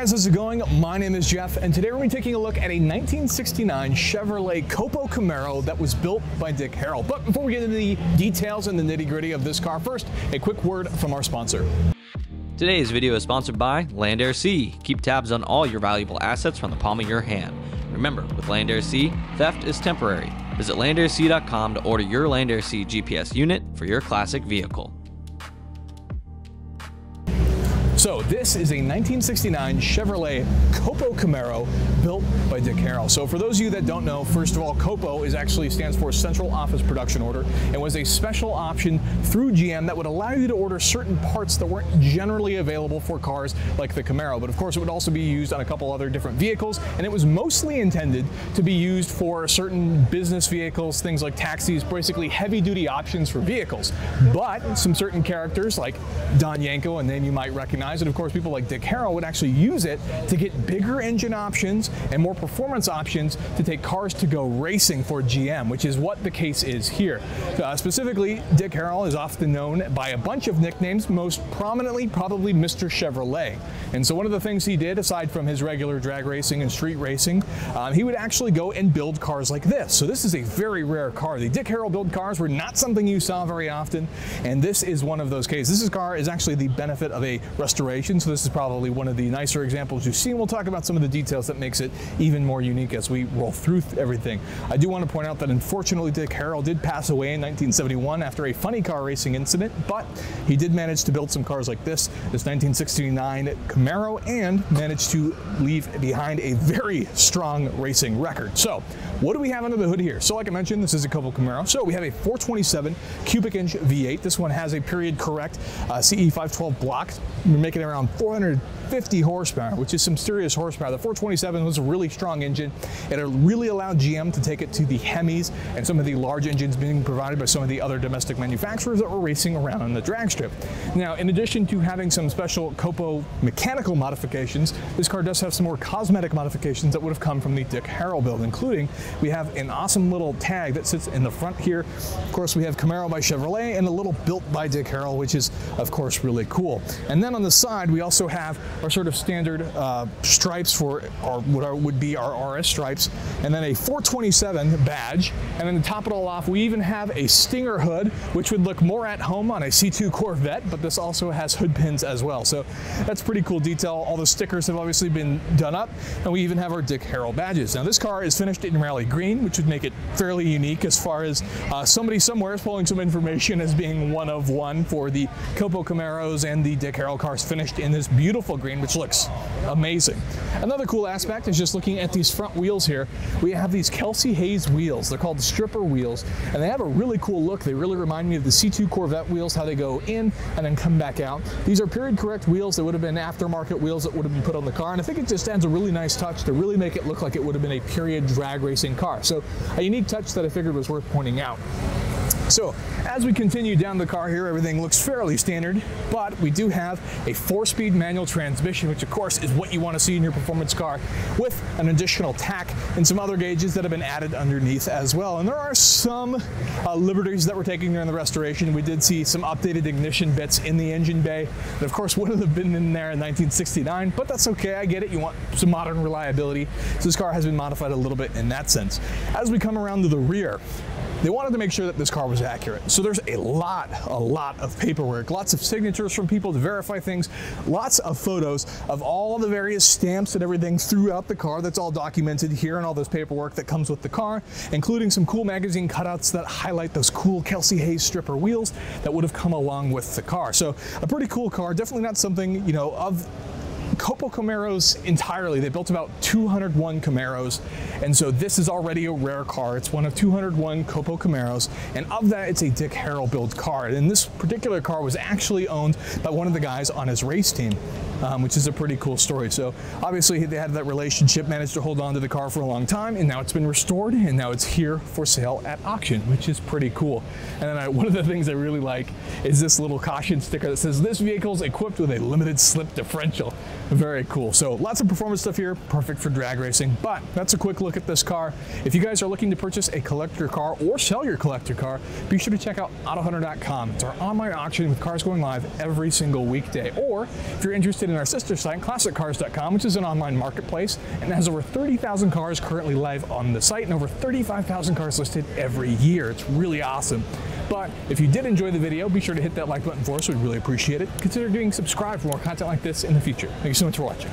guys, how's it going? My name is Jeff, and today we're going to be taking a look at a 1969 Chevrolet COPO Camaro that was built by Dick Harrell. But before we get into the details and the nitty-gritty of this car, first, a quick word from our sponsor. Today's video is sponsored by Land Air Sea. Keep tabs on all your valuable assets from the palm of your hand. Remember, with Land Air Sea, theft is temporary. Visit landairSea.com to order your Land Air Sea GPS unit for your classic vehicle. So this is a 1969 Chevrolet COPO Camaro built by Dick Harrell. So for those of you that don't know, first of all, COPO stands for Central Office Production Order, and was a special option through GM that would allow you to order certain parts that weren't generally available for cars like the Camaro. But of course, it would also be used on a couple other different vehicles, and it was mostly intended to be used for certain business vehicles, things like taxis, basically heavy-duty options for vehicles. But some certain characters like Don Yanko, a name you might recognize, and of course people like Dick Harrell would actually use it to get bigger engine options and more performance options to take cars to go racing for GM, which is what the case is here. Specifically, Dick Harrell is often known by a bunch of nicknames, most prominently probably Mr. Chevrolet. And so one of the things he did, aside from his regular drag racing and street racing, he would actually go and build cars like this. So this is a very rare car. The Dick Harrell build cars were not something you saw very often, and this is one of those cases. This car is actually the benefit of a restoration, so this is probably one of the nicer examples you've seen. We'll talk about some of the details that makes it even more unique as we roll through everything. I do want to point out that unfortunately Dick Harrell did pass away in 1971 after a funny car racing incident, but he did manage to build some cars like this 1969 Camaro, and managed to leave behind a very strong racing record. So what do we have under the hood here? So like I mentioned, this is a COPO Camaro. So we have a 427 cubic inch V8. This one has a period correct CE 512 block. We're making around 450 horsepower, which is some serious horsepower. The 427 was a really strong engine. It really allowed GM to take it to the Hemis and some of the large engines being provided by some of the other domestic manufacturers that were racing around on the drag strip. Now, in addition to having some special COPO mechanical modifications, this car does have some more cosmetic modifications that would have come from the Dick Harrell build, including we have an awesome little tag that sits in the front here. Of course, we have Camaro by Chevrolet and a little built by Dick Harrell, which is of course really cool. And then on the side, we also have our sort of standard stripes for what would be our RS stripes, and then a 427 badge. And then to top it all off, we even have a Stinger hood, which would look more at home on a C2 Corvette, but this also has hood pins as well. So that's pretty cool detail. All the stickers have obviously been done up, and we even have our Dick Harrell badges. Now this car is finished in rally green, which would make it fairly unique as far as somebody somewhere is pulling some information as being one of one for the COPO Camaros and the Dick Harrell cars finished in this beautiful green, which looks amazing. Another cool aspect is just looking at these front wheels here. We have these Kelsey Hayes wheels. They're called stripper wheels, and they have a really cool look. They really remind me of the C2 Corvette wheels, how they go in and then come back out. These are period correct wheels. They would have been aftermarket wheels that would have been put on the car, and I think it just adds a really nice touch to really make it look like it would have been a period drag racing car. So a unique touch that I figured was worth pointing out. So as we continue down the car here, everything looks fairly standard, but we do have a 4-speed manual transmission, which of course is what you want to see in your performance car, with an additional tack and some other gauges that have been added underneath as well. And there are some liberties that we're taking during the restoration. We did see some updated ignition bits in the engine bay that of course would have been in there in 1969, but that's okay. I get it. You want some modern reliability. So this car has been modified a little bit in that sense. As we come around to the rear, they wanted to make sure that this car was accurate. So there's a lot of paperwork, lots of signatures from people to verify things, lots of photos of all the various stamps and everything throughout the car. That's all documented here, and all this paperwork that comes with the car, including some cool magazine cutouts that highlight those cool Kelsey Hayes stripper wheels that would have come along with the car. So a pretty cool car, definitely not something, you know, of COPO Camaros entirely. They built about 201 Camaros, and so this is already a rare car. It's one of 201 COPO Camaros, and of that, it's a Dick Harrell built car. And this particular car was actually owned by one of the guys on his race team, which is a pretty cool story. So obviously they had that relationship, managed to hold on to the car for a long time, and now it's been restored, and now it's here for sale at auction, which is pretty cool. And then one of the things I really like is this little caution sticker that says, "This vehicle is equipped with a limited slip differential." Very cool. So lots of performance stuff here, perfect for drag racing, but that's a quick look at this car. If you guys are looking to purchase a collector car or sell your collector car, be sure to check out AutoHunter.com. It's our online auction with cars going live every single weekday. Or if you're interested in our sister site, ClassicCars.com, which is an online marketplace and has over 30,000 cars currently live on the site and over 35,000 cars listed every year. It's really awesome. But if you did enjoy the video, be sure to hit that like button for us. We'd really appreciate it. Consider doing subscribe for more content like this in the future. Thank you so much for watching.